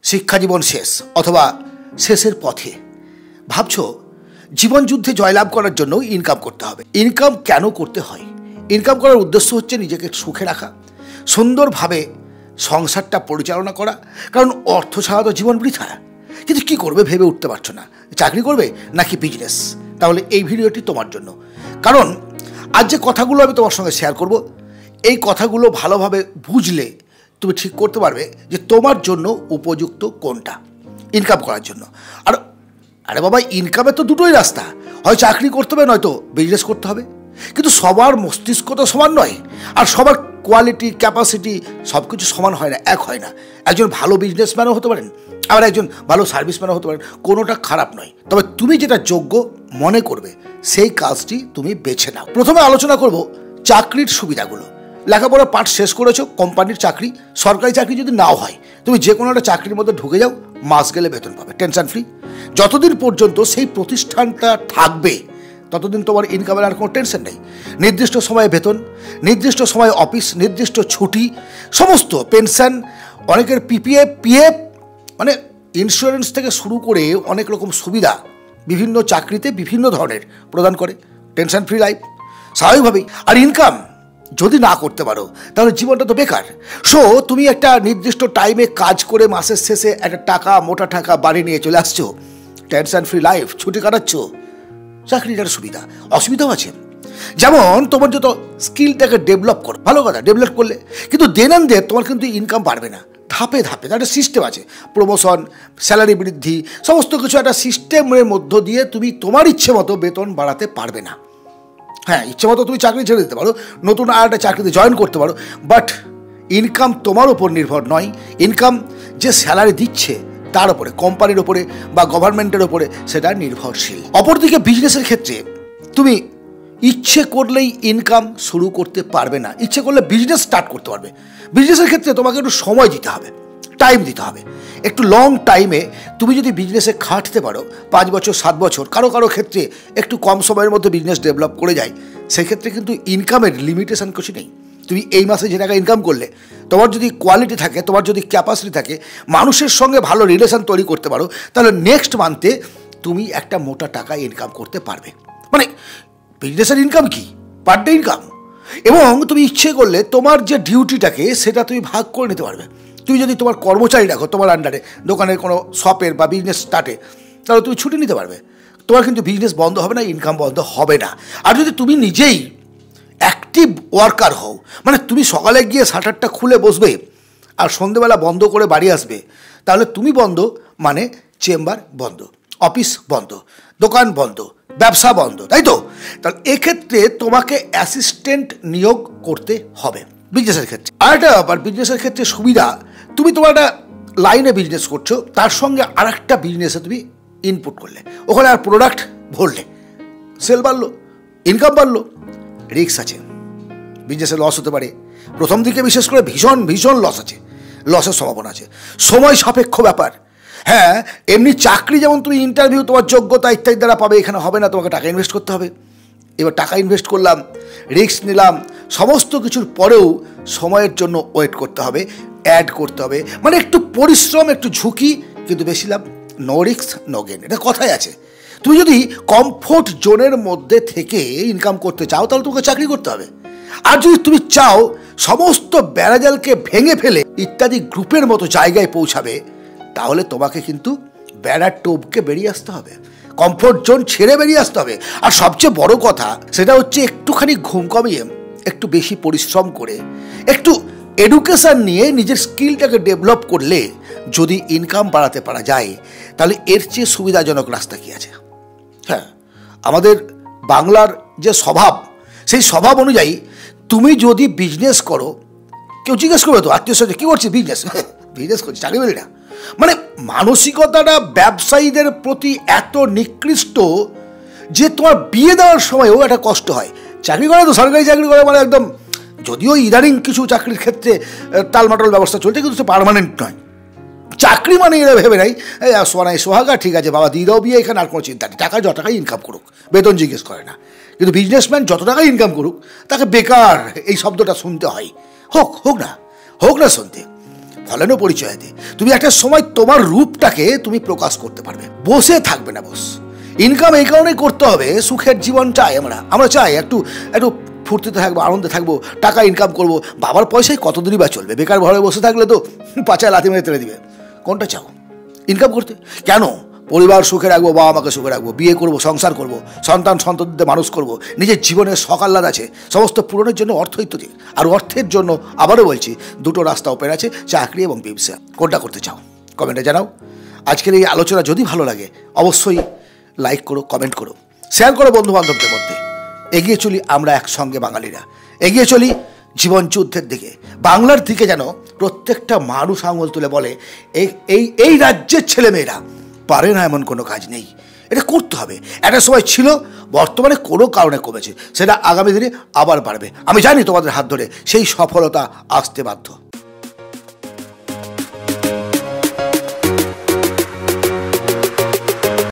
শিক্ষা জীবন শেষ অথবা শেষের পথে ভাবছো জীবন যুদ্ধে জয়লাভ করার জন্য ইনকাম করতে হবে। ইনকাম কেন করতে হয়? ইনকাম করার উদ্দেশ্য হচ্ছে নিজেকে সুখে রাখা, সুন্দরভাবে সংসারটা পরিচালনা করা। কারণ অর্থ ছাড়া তো জীবন বৃথা। কিন্তু কি করবে ভেবে উঠতে পারছো না, চাকরি করবে নাকি বিজনেস? তাহলে এই ভিডিওটি তোমার জন্য। কারণ আজ যে কথাগুলো আমি তোমার সঙ্গে শেয়ার করব, এই কথাগুলো ভালোভাবে বুঝলে তুমি ঠিক করতে পারবে যে তোমার জন্য উপযুক্ত কোনটা ইনকাম করার জন্য। আর আরে বাবা, ইনকামের তো দুটোই রাস্তা, হয় চাকরি করতে হবে নয়তো বিজনেস করতে হবে। কিন্তু সবার মস্তিষ্ক তো সমান নয়, আর সবার কোয়ালিটি ক্যাপাসিটি সব কিছু সমান হয় না, এক হয় না। একজন ভালো বিজনেসম্যানও হতে পারেন, আবার একজন ভালো সার্ভিসম্যানও হতে পারেন। কোনোটা খারাপ নয়, তবে তুমি যেটা যোগ্য মনে করবে সেই কাজটি তুমি বেছে নাও। প্রথমে আলোচনা করব চাকরির সুবিধাগুলো। লেখাপড়া পাঠ শেষ করেছো, কোম্পানির চাকরি, সরকারি চাকরি যদি নাও হয়, তুমি যে কোনো একটা চাকরির মধ্যে ঢুকে যাও, মাস গেলে বেতন পাবে, টেনশন ফ্রি। যতদিন পর্যন্ত সেই প্রতিষ্ঠানটা থাকবে ততদিন তোমার ইনকামের আর কোনো টেনশন নেই। নির্দিষ্ট সময়ে বেতন, নির্দিষ্ট সময়ে অফিস, নির্দিষ্ট ছুটি, সমস্ত পেনশন, অনেকের পিএফ মানে ইন্স্যুরেন্স থেকে শুরু করে অনেক রকম সুবিধা বিভিন্ন চাকরিতে বিভিন্ন ধরনের প্রদান করে। টেনশন ফ্রি লাইফ স্বাভাবিকভাবেই। আর ইনকাম যদি না করতে পারো তাহলে জীবনটা তো বেকার। সো তুমি একটা নির্দিষ্ট টাইমে কাজ করে মাসের শেষে একটা টাকা, মোটা টাকা বাড়ি নিয়ে চলে আসছো, টেনশন ফ্রি লাইফ, ছুটি কাটাচ্ছ। চাকরিটার সুবিধা, অসুবিধাও আছে। যেমন তোমার যত স্কিলটাকে ডেভেলপ করো, ভালো কথা, ডেভেলপ করলে কিন্তু দেন অ্যান্ড দেন তোমার কিন্তু ইনকাম বাড়বে না। ধাপে ধাপে একটা সিস্টেম আছে, প্রমোশন, স্যালারি বৃদ্ধি, সমস্ত কিছু একটা সিস্টেমের মধ্য দিয়ে তুমি তোমার ইচ্ছে মতো বেতন বাড়াতে পারবে না। হ্যাঁ, ইচ্ছে মতো তুমি চাকরি ছেড়ে দিতে পারো, নতুন আর একটা চাকরিতে জয়েন করতে পারো, বাট ইনকাম তোমার ওপর নির্ভর নয়। ইনকাম যে স্যালারি দিচ্ছে তার উপরে, কোম্পানির ওপরে বা গভর্নমেন্টের ওপরে সেটা নির্ভরশীল। অপরদিকে বিজনেসের ক্ষেত্রে তুমি ইচ্ছে করলেই ইনকাম শুরু করতে পারবে না, ইচ্ছে করলে বিজনেস স্টার্ট করতে পারবে। বিজনেসের ক্ষেত্রে তোমাকে একটু সময় দিতে হবে, টাইম দিতে হবে। একটু লং টাইমে তুমি যদি বিজনেসে খাটতে পারো 5 বছর 7 বছর, কারো কারো ক্ষেত্রে একটু কম সময়ের মধ্যে বিজনেস ডেভেলপ করে যায়, সেক্ষেত্রে কিন্তু ইনকামের লিমিটেশন কিছু নেই। তুমি এই মাসে যে টাকা ইনকাম করলে, তোমার যদি কোয়ালিটি থাকে, তোমার যদি ক্যাপাসিটি থাকে, মানুষের সঙ্গে ভালো রিলেশন তৈরি করতে পারো, তাহলে নেক্সট মান্থে তুমি একটা মোটা টাকা ইনকাম করতে পারবে। মানে বিজনেসের ইনকাম কি? Per day income. এবং তুমি ইচ্ছে করলে তোমার যে ডিউটিটাকে সেটা তুমি ভাগ করে নিতে পারবে। তুমি যদি তোমার কর্মচারী রাখো তোমার আন্ডারে, দোকানের কোনো শপের বা বিজনেস স্টার্টে, তাহলে তুমি ছুটি নিতে পারবে। তোমার কিন্তু বিজনেস বন্ধ হবে না, ইনকাম বন্ধ হবে না। আর যদি তুমি নিজেই অ্যাক্টিভ ওয়ার্কার হও, মানে তুমি সকালে গিয়ে শাটারটা খুলে বসবে আর সন্ধেবেলা বন্ধ করে বাড়ি আসবে, তাহলে তুমি বন্ধ মানে চেম্বার বন্ধ, অফিস বন্ধ, দোকান বন্ধ, ব্যবসা বন্ধ, তাই তো? তাহলে এক্ষেত্রে তোমাকে অ্যাসিস্ট্যান্ট নিয়োগ করতে হবে বিজনেসের ক্ষেত্রে। আর একটা ব্যাপার, বিজনেসের ক্ষেত্রে সুবিধা, তুমি তোমার একটা লাইনে বিজনেস করছো, তার সঙ্গে আর একটা বিজনেসে তুমি ইনপুট করলে, ওখানে আর প্রোডাক্ট ভরলে, সেল বাড়লো, ইনকাম বাড়লো। রিস্ক আছে, বিজনেসে লস হতে পারে প্রথম দিকে, বিশেষ করে ভীষণ ভীষণ লস আছে, লসের সম্ভাবনা আছে, সময় সাপেক্ষ ব্যাপার। হ্যাঁ, এমনি চাকরি যেমন তুমি ইন্টারভিউ, তোমার যোগ্যতা ইত্যাদি দ্বারা পাবে, এখানে হবে না, তোমাকে টাকা ইনভেস্ট করতে হবে। এবার টাকা ইনভেস্ট করলাম, রিস্ক নিলাম, সমস্ত কিছুর পরেও সময়ের জন্য ওয়েট করতে হবে, অ্যাড করতে হবে, মানে একটু পরিশ্রম, একটু ঝুঁকি, কিন্তু বেশি লাভ। নো রিস্ক নো গেন, এটা কথাই আছে। তুমি যদি কমফোর্ট জোনের মধ্যে থেকে ইনকাম করতে চাও তাহলে তোমাকে চাকরি করতে হবে। আর যদি তুমি চাও সমস্ত ব্যারাজালকে ভেঙে ফেলে ইত্যাদি গ্রুপের মতো জায়গায় পৌঁছাবে, তাহলে তোমাকে কিন্তু বেড়ার টোপকে বেরিয়ে আসতে হবে, কমফোর্ট জোন ছেড়ে বেরিয়ে আসতে হবে। আর সবচেয়ে বড় কথা সেটা হচ্ছে একটুখানি ঘুম কমিয়ে, একটু বেশি পরিশ্রম করে, একটু এডুকেশান নিয়ে নিজের স্কিলটাকে ডেভেলপ করলে যদি ইনকাম বাড়াতে পারা যায়, তাহলে এর চেয়ে সুবিধাজনক রাস্তা কী আছে? হ্যাঁ, আমাদের বাংলার যে স্বভাব, সেই স্বভাব অনুযায়ী তুমি যদি বিজনেস করো, কেউ জিজ্ঞেস করবে তো আত্মীয় স্বজন, কী করছিস? বিজনেস, বিজনেস করছি, চাকরি পেলি না। মানে মানসিকতাটা ব্যবসায়ীদের প্রতি এত নিকৃষ্ট যে তোমার বিয়ে দেওয়ার সময়ও একটা কষ্ট হয়। চাকরি করে তো সরকারি চাকরি করে মানে একদম, যদিও ইদানিং কিছু চাকরির ক্ষেত্রে টালমাটাল ব্যবস্থা চলছে, কিন্তু সে পার্মানেন্ট নয়। চাকরি মানে এরা ভেবে নাই সোনাই সোহাগা, ঠিক আছে বাবা দিয়ে দাও বিয়ে, এখানে আর কোনো চিন্তা নেই, টাকা যত টাকাই ইনকাম করুক, বেতন জিজ্ঞেস করে না। কিন্তু বিজনেসম্যান যত টাকাই ইনকাম করুক, তাকে বেকার এই শব্দটা শুনতে হয়। হোক না শুনতে। ফলেনও পরিচয়াতে। তুমি একটা সময় তোমার রূপটাকে তুমি প্রকাশ করতে পারবে। বসে থাকবে না বস। ইনকাম এই কারণেই করতে হবে, সুখের জীবন চাই আমরা চাই একটু একটু ফুর্তিতে থাকবো, আনন্দে থাকবো, টাকা ইনকাম করবো। বাবার পয়সায় কতদিনই বা চলবে? বেকার ঘরে বসে থাকলে তো পাচায় লাথি মেরে তেড়ে দিবে। কোনটা চাও? ইনকাম করতে। কেন? পরিবার সুখে রাখবো, বাবা মাকে সুখে রাখবো, বিয়ে করবো, সংসার করবো, সন্তানদের মানুষ করবো, নিজের জীবনের শখ আহ্লাদ আছে, সমস্ত পূরণের জন্য অর্থই তো। আর অর্থের জন্য আবারও বলছি, দুটো রাস্তা ওপেন আছে, চাকরি এবং ব্যবসা। কোনটা করতে চাও? কমেন্টে জানাও। আজকের এই আলোচনা যদি ভালো লাগে অবশ্যই লাইক করো, কমেন্ট করো, শেয়ার করো বন্ধু বান্ধবদের মধ্যে। এগিয়ে চলি আমরা একসঙ্গে, বাঙালিরা এগিয়ে চলি জীবন যুদ্ধের দিকে, বাংলার দিকে। যেন প্রত্যেকটা মানুষ আঙুল তুলে বলে, এই রাজ্যের ছেলেমেয়েরা পারে না, এমন কোনো কাজ নেই। এটা করতে হবে। একটা সময় ছিল, বর্তমানে কোনো কারণে কমেছে, সেটা আগামী দিনে আবার বাড়বে। আমি জানি তোমাদের হাত ধরে সেই সফলতা আসতে বাধ্য।